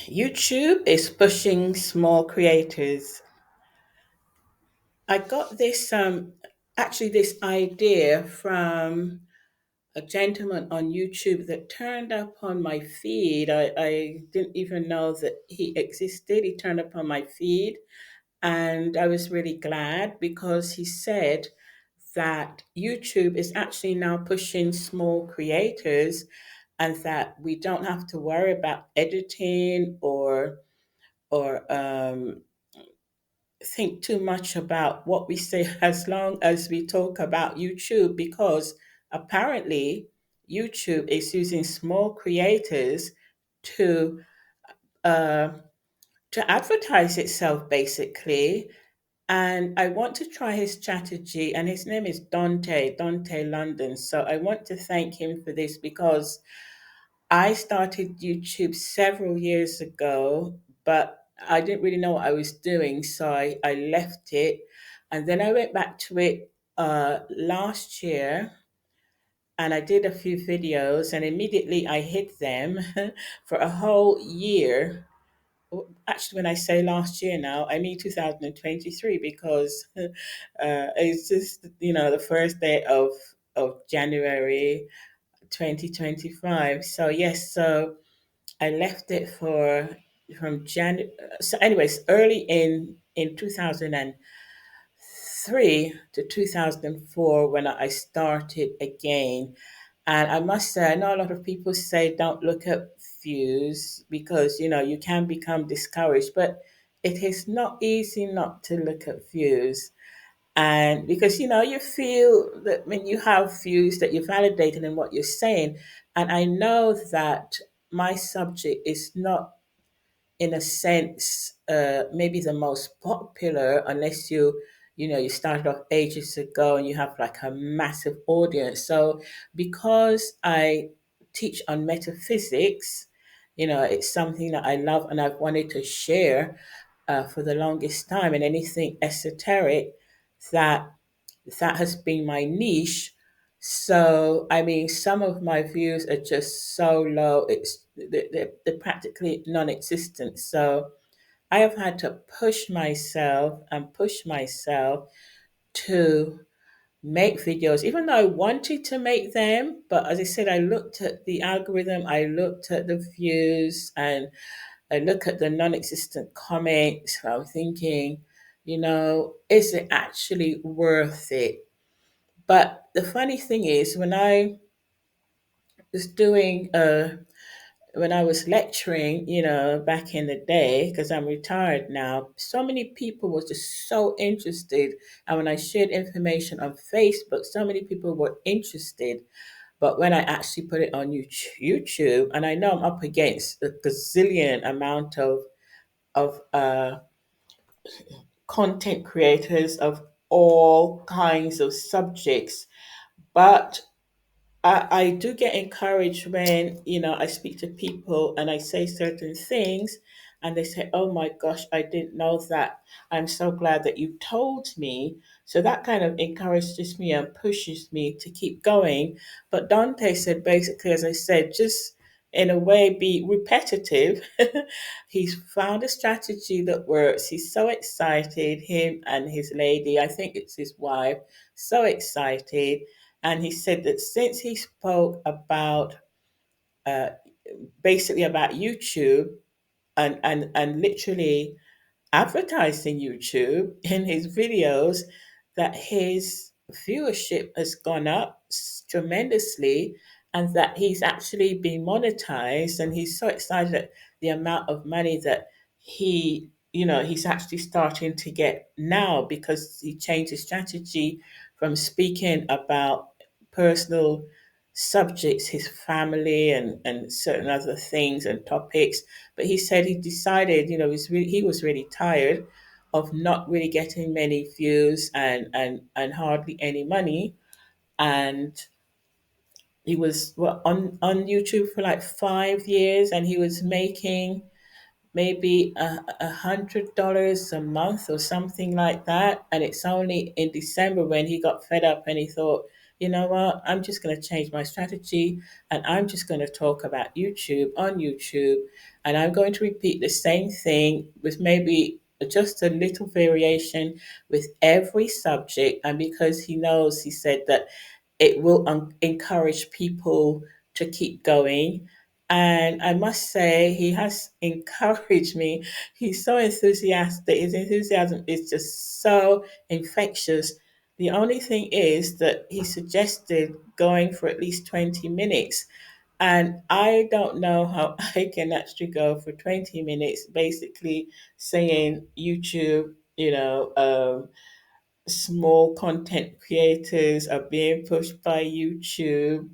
YouTube is pushing small creators. I got this idea from a gentleman on YouTube that turned up on my feed. I didn't even know that he existed. He turned up on my feed, and I was really glad because he said that YouTube is actually now pushing small creators and that we don't have to worry about editing or think too much about what we say as long as we talk about YouTube because apparently YouTube is using small creators to uh, to advertise itself basically. And I want to try his strategy, and his name is Dante London. So I want to thank him for this because I started YouTube several years ago, but I didn't really know what I was doing, so I left it. And then I went back to it last year and I did a few videos, and immediately I hid them for a whole year. Actually, when I say last year now, I mean 2023 because it's just, the first day of January 2025. So, yes, so I left it for from January. So, anyways, early in 2003 to 2004 when I started again. And I must say, I know a lot of people say don't look at views because you can become discouraged, but it is not easy not to look at views. And because you feel that when you have views that you're validated in what you're saying, and I know that my subject is not in a sense maybe the most popular unless you started off ages ago and you have like a massive audience. So because I teach on metaphysics, it's something that I love and I've wanted to share for the longest time, and anything esoteric that that has been my niche. So, I mean, some of my views are just so low, they're practically non existent. So, I have had to push myself and push myself to make videos, even though I wanted to make them. But as I said, I looked at the algorithm, I looked at the views, and I look at the non existent comments. I'm thinking, is it actually worth it? But the funny thing is, was doing, when I was lecturing, back in the day, because I'm retired now, so many people were just so interested. And when I shared information on Facebook, so many people were interested. But when I actually put it on YouTube, and I know I'm up against a gazillion amount of content creators of all kinds of subjects, but I do get encouraged when, I speak to people and I say certain things and they say, oh my gosh, I didn't know that. I'm so glad that you told me. So that kind of encourages me and pushes me to keep going. But Dante said basically, as I said, just in a way be repetitive. He's found a strategy that works. He's so excited, him and his lady, I think it's his wife, so excited, and he said that since he spoke about uh, basically about YouTube and literally advertising YouTube in his videos, that his viewership has gone up tremendously and that he's actually been monetized, and he's so excited at the amount of money that he's actually starting to get now because he changed his strategy from speaking about personal subjects, his family and certain other things and topics. But he said he decided, he was really tired of not really getting many views and hardly any money. And he was on YouTube for like 5 years, and he was making maybe $100 a month or something like that. And it's only in December when he got fed up and he thought, you know what, I'm just going to change my strategy and I'm just going to talk about YouTube on YouTube. And I'm going to repeat the same thing with maybe just a little variation with every subject. And because he knows, he said that it will encourage people to keep going. And I must say, he has encouraged me. He's so enthusiastic. His enthusiasm is just so infectious. The only thing is that he suggested going for at least 20 minutes. And I don't know how I can actually go for 20 minutes, basically saying YouTube, small content creators are being pushed by YouTube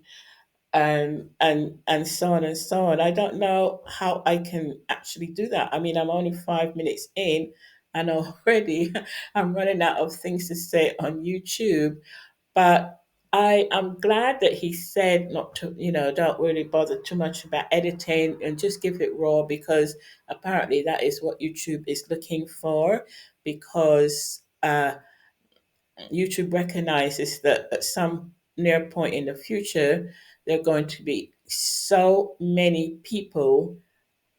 and so on and so on. I don't know how I can actually do that. I mean, I'm only 5 minutes in and already I'm running out of things to say on YouTube. But I am glad that he said not to, don't really bother too much about editing and just give it raw, because apparently that is what YouTube is looking for. Because YouTube recognizes that at some near point in the future, there are going to be so many people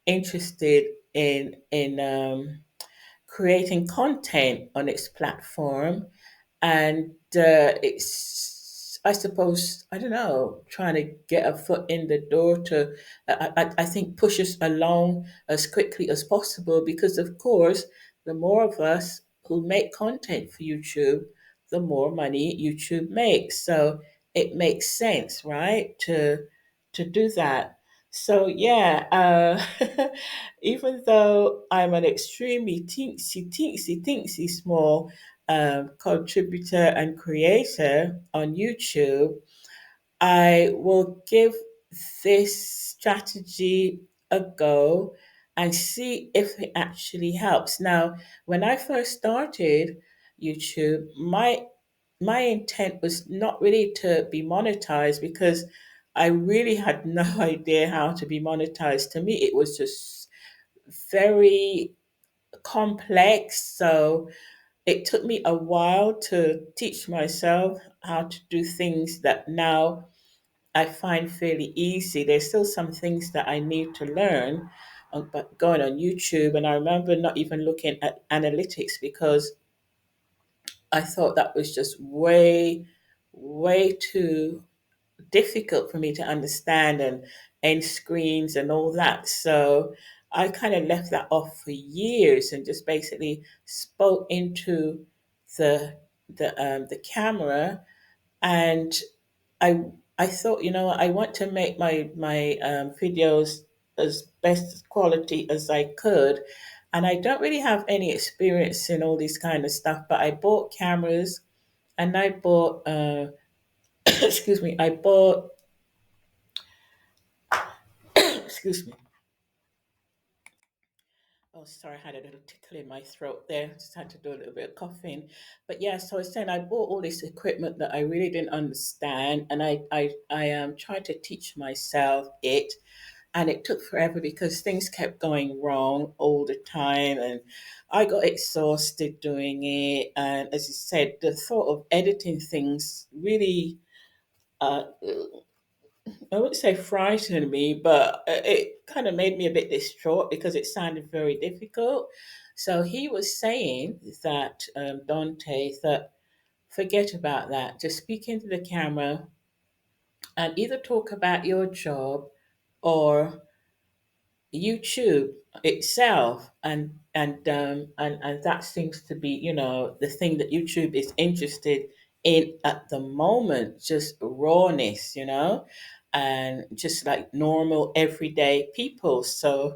interested in creating content on its platform, and it's, I suppose, I don't know, trying to get a foot in the door to I think push us along as quickly as possible, because of course the more of us who make content for YouTube, the more money YouTube makes. So it makes sense, right, to do that. So yeah, even though I'm an extremely teensy small contributor and creator on YouTube, I will give this strategy a go and see if it actually helps. Now, when I first started YouTube, my intent was not really to be monetized, because I really had no idea how to be monetized. To me, it was just very complex. So it took me a while to teach myself how to do things that now I find fairly easy. There's still some things that I need to learn, but going on YouTube, and I remember not even looking at analytics because I thought that was just way too difficult for me to understand, and end screens and all that. So I kind of left that off for years and just basically spoke into the the camera. And I I thought, I want to make my videos as best quality as I could. And I don't really have any experience in all this kind of stuff, but I bought cameras and I bought excuse me, I bought excuse me. Oh, sorry, I had a little tickle in my throat there. Just had to do a little bit of coughing. But yeah, so I was saying I bought all this equipment that I really didn't understand, and I tried to teach myself it, and it took forever because things kept going wrong all the time, and I got exhausted doing it. And as you said, the thought of editing things really uh, I wouldn't say frightened me, but it kind of made me a bit distraught because it sounded very difficult. So he was saying that, Dante, that forget about that. Just speak into the camera and either talk about your job or YouTube itself, and that seems to be, the thing that YouTube is interested in at the moment, just rawness, and just like normal everyday people. So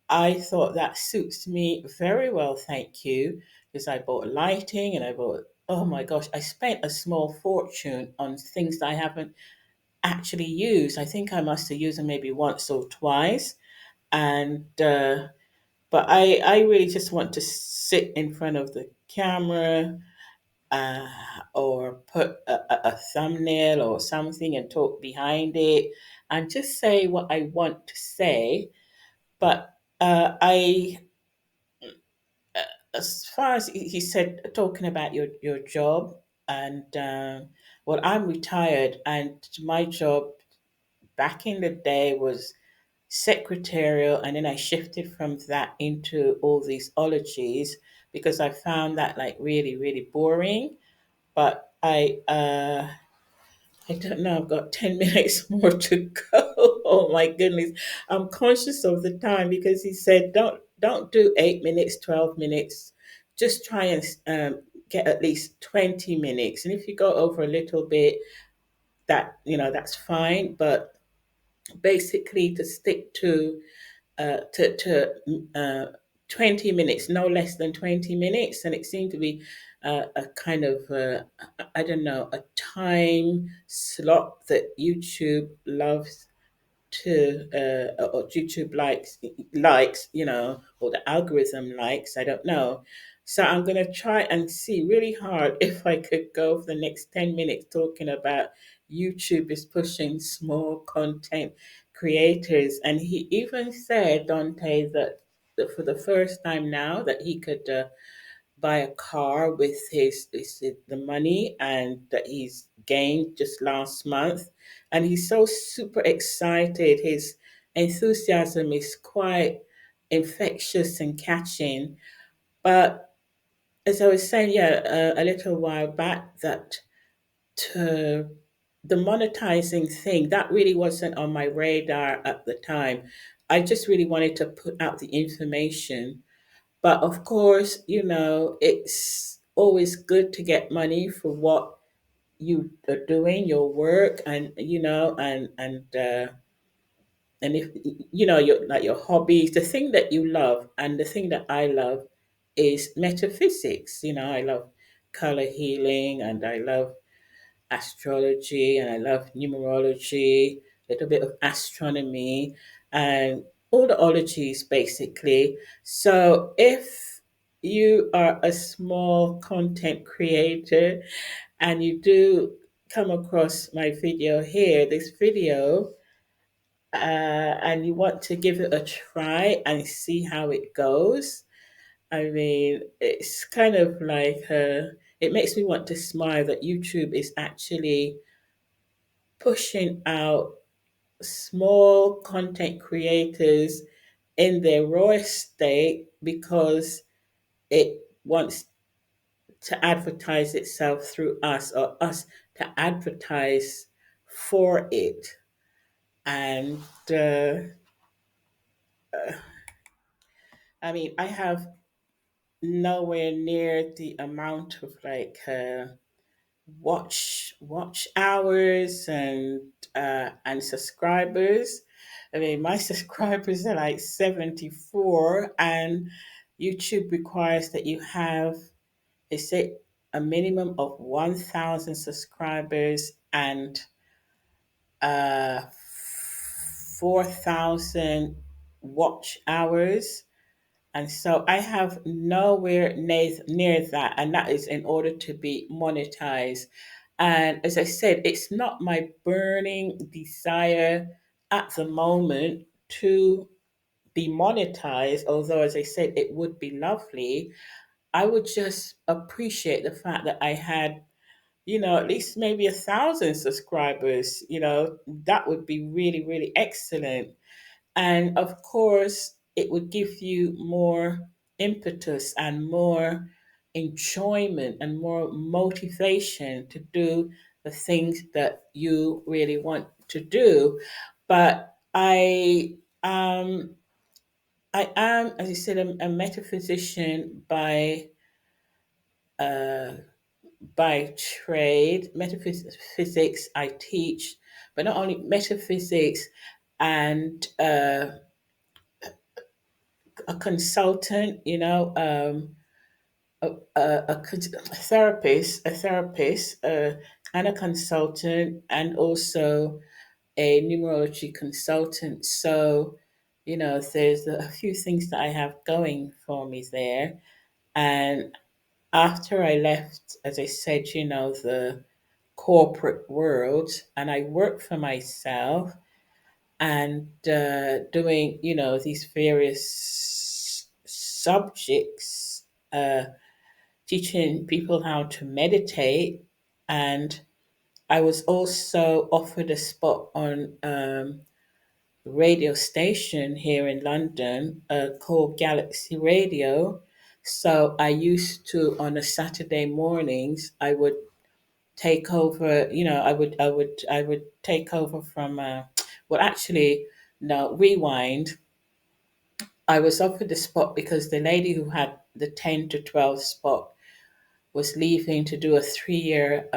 I thought that suits me very well, thank you, because I bought lighting and I bought, oh my gosh, I spent a small fortune on things that I haven't actually used. I think I must have used them maybe once or twice. And but I really just want to sit in front of the camera, uh, or put a thumbnail or something and talk behind it and just say what I want to say. But I as far as he said, talking about your job, And well, I'm retired, and my job back in the day was secretarial, and then I shifted from that into all these ologies because I found that like really, really boring. But I don't know. I've got 10 minutes more to go. Oh my goodness! I'm conscious of the time because he said don't do 8 minutes, 12 minutes. Just try and get at least 20 minutes. And if you go over a little bit, that's fine. But basically, to stick to 20 minutes, no less than 20 minutes, and it seemed to be a kind of I don't know, a time slot that YouTube loves to or YouTube likes, or the algorithm likes. I don't know. So I'm gonna try and see really hard if I could go for the next 10 minutes talking about YouTube is pushing small content creators, and he even said, Dante, that for the first time now that he could buy a car with the money and that he's gained just last month, and he's so super excited. His enthusiasm is quite infectious and catching. But as I was saying, yeah, a little while back, that to the monetizing thing that really wasn't on my radar at the time. I just really wanted to put out the information, but of course, it's always good to get money for what you are doing, your work, and if your like your hobbies, the thing that you love, and the thing that I love is metaphysics. I love color healing, and I love astrology, and I love numerology, a little bit of astronomy, and all the ologies basically. So if you are a small content creator and you do come across my video here, this video, and you want to give it a try and see how it goes, I mean, it's kind of like it makes me want to smile that YouTube is actually pushing out small content creators in their rawest state because it wants to advertise itself through us, or us to advertise for it. And I mean, I have nowhere near the amount of like watch hours and subscribers. I mean, my subscribers are like 74, and YouTube requires that you have, they say, a minimum of 1,000 subscribers and 4,000 watch hours. And so I have nowhere near that, and that is in order to be monetized. And as I said, it's not my burning desire at the moment to be monetized, although, as I said, it would be lovely. I would just appreciate the fact that I had, at least maybe 1,000 subscribers. That would be really, really excellent. And of course, it would give you more impetus and more enjoyment and more motivation to do the things that you really want to do. But I am, as you said, a metaphysician uh, by trade. Metaphysics I teach, but not only metaphysics, and a consultant, a therapist, and a consultant, and also a numerology consultant. So, there's a few things that I have going for me there. And after I left, as I said, the corporate world, and I worked for myself, and doing these various subjects, teaching people how to meditate, And I was also offered a spot on radio station here in London called Galaxy Radio. So I used to, on a Saturday mornings, I would take over. I would take over from. Well, actually, no, rewind. I was offered the spot because the lady who had the 10 to 12 spot was leaving to do a 3 year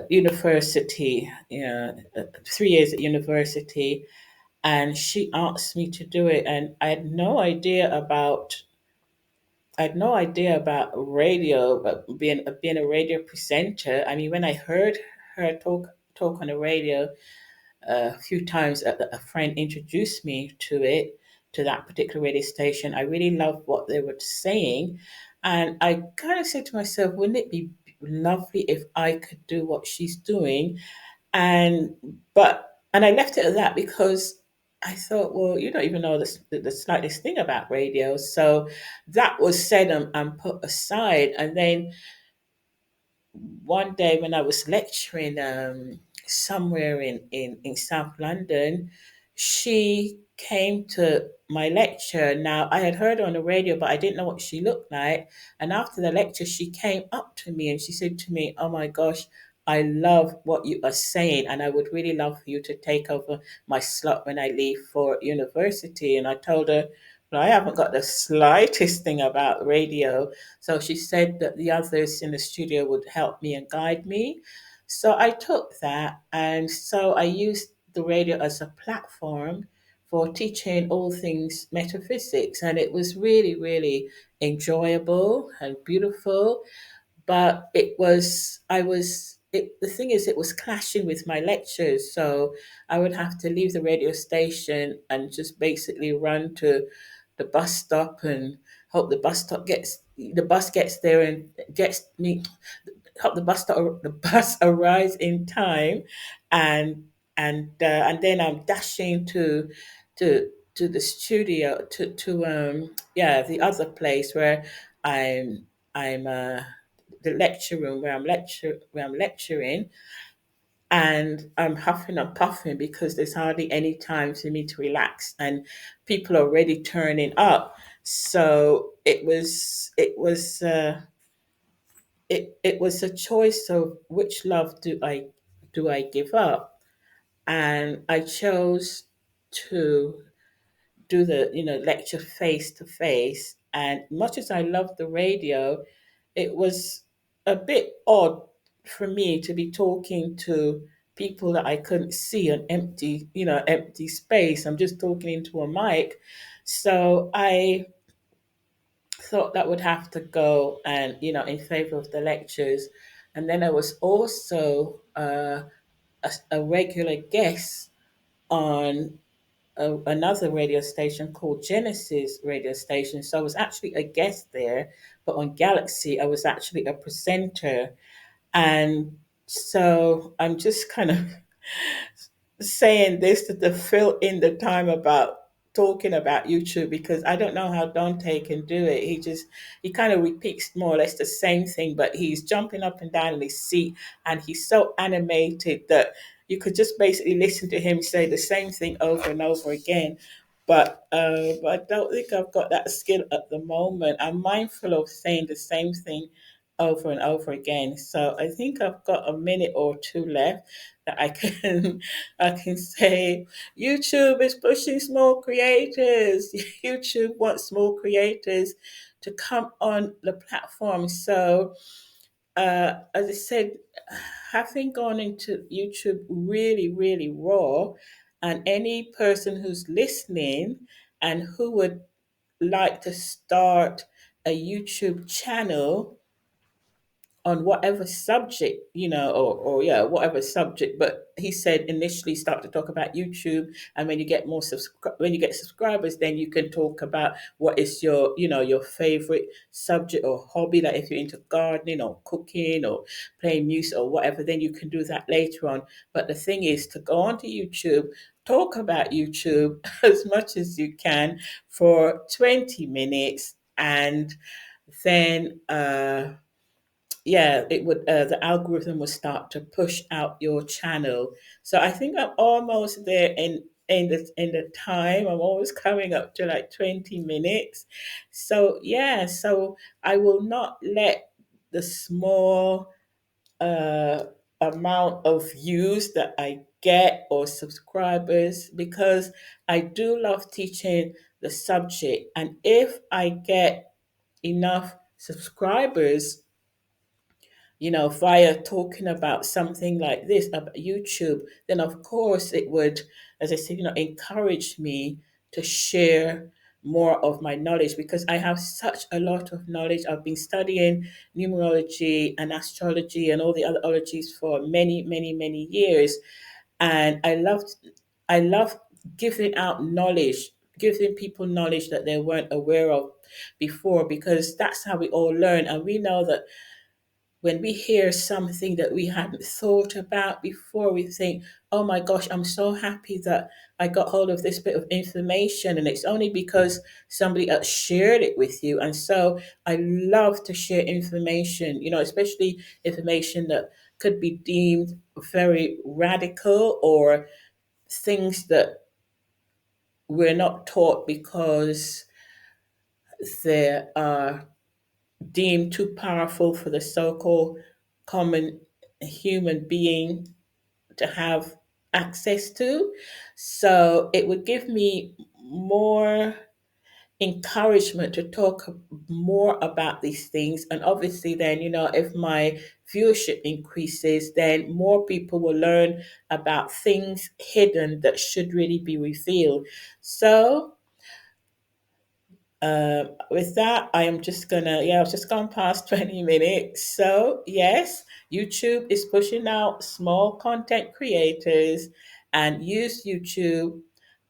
university, 3 years at university, and she asked me to do it, and I had no idea about radio, but being a radio presenter. I mean, when I heard her talk on the radio a few times, a friend introduced me to that particular radio station. I really loved what they were saying, and I kind of said to myself, wouldn't it be lovely if I could do what she's doing? And I left it at that because I thought, well, you don't even know the slightest thing about radio. So that was said and put aside. And then one day when I was lecturing somewhere in South London, she came to my lecture. Now, I had heard her on the radio, but I didn't know what she looked like. And after the lecture, she came up to me and she said to me, oh my gosh, I love what you are saying, and I would really love for you to take over my slot when I leave for university. And I told her, well, I haven't got the slightest thing about radio. So she said that the others in the studio would help me and guide me. So I took that, and so I used the radio as a platform for teaching all things metaphysics. And it was really, really enjoyable and beautiful. But the thing is, it was clashing with my lectures. So I would have to leave the radio station and just basically run to the bus stop and hope the bus gets there and gets me, hope the bus arrives in time, and and then I'm dashing to the studio, to yeah, the other place where I'm the lecture room where I'm lecturing, and I'm huffing and puffing because there's hardly any time for me to relax, and people are already turning up. So it was a choice of which love do I give up, and I chose to do the lecture face to face. And much as I loved the radio, it was a bit odd for me to be talking to people that I couldn't see, an empty space. I'm just talking into a mic. So I thought that would have to go, and in favor of the lectures. And then I was also a regular guest on another radio station called Genesis radio station. So I was actually a guest there, but on Galaxy, I was actually a presenter. And so I'm just kind of saying this to fill in the time about talking about YouTube, because I don't know how Dante can do it. He kind of repeats more or less the same thing, but he's jumping up and down in his seat, and he's so animated that you could just basically listen to him say the same thing over and over again. But I don't think I've got that skill at the moment. I'm mindful of saying the same thing over and over again. So I think I've got a minute or two left that I can I can say YouTube is pushing small creators. YouTube wants small creators to come on the platform. So as I said, having gone into YouTube really, really raw, and any person who's listening and who would like to start a YouTube channel on whatever subject, or yeah, whatever subject. But he said initially start to talk about YouTube, and when you get subscribers, then you can talk about what is your favorite subject or hobby. Like if you're into gardening or cooking or playing music or whatever, then you can do that later on. But the thing is to go onto YouTube, talk about YouTube as much as you can for 20 minutes, and then yeah, it would the algorithm would start to push out your channel. So I think I'm almost there in the time. I'm always coming up to like 20 minutes. So yeah, so I will not let the small uh amount of views that I get or subscribers, because I do love teaching the subject, and if I get enough subscribers, via talking about something like this, about YouTube, then of course it would, as I said, encourage me to share more of my knowledge, because I have such a lot of knowledge. I've been studying numerology and astrology and all the other ologies for many, many, many years. And I love giving out knowledge, giving people knowledge that they weren't aware of before, because that's how we all learn. And we know that when we hear something that we hadn't thought about before, we think, oh my gosh, I'm so happy that I got hold of this bit of information. And it's only because somebody else shared it with you. And so I love to share information, especially information that could be deemed very radical, or things that we're not taught because they are deemed too powerful for the so-called common human being to have access to. So it would give me more encouragement to talk more about these things. And obviously, then, if my viewership increases, then more people will learn about things hidden that should really be revealed. So with that, I am just gonna, yeah, I've just gone past 20 minutes. So, yes, YouTube is pushing out small content creators, and use YouTube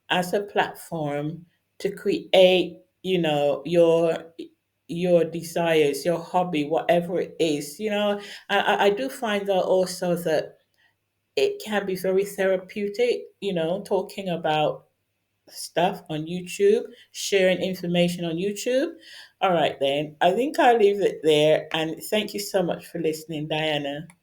as a platform to create, your desires, your hobby, whatever it is. I do find that also that it can be very therapeutic, talking about stuff on YouTube, sharing information on YouTube. All right, then. I think I'll leave it there. And thank you so much for listening, Diana.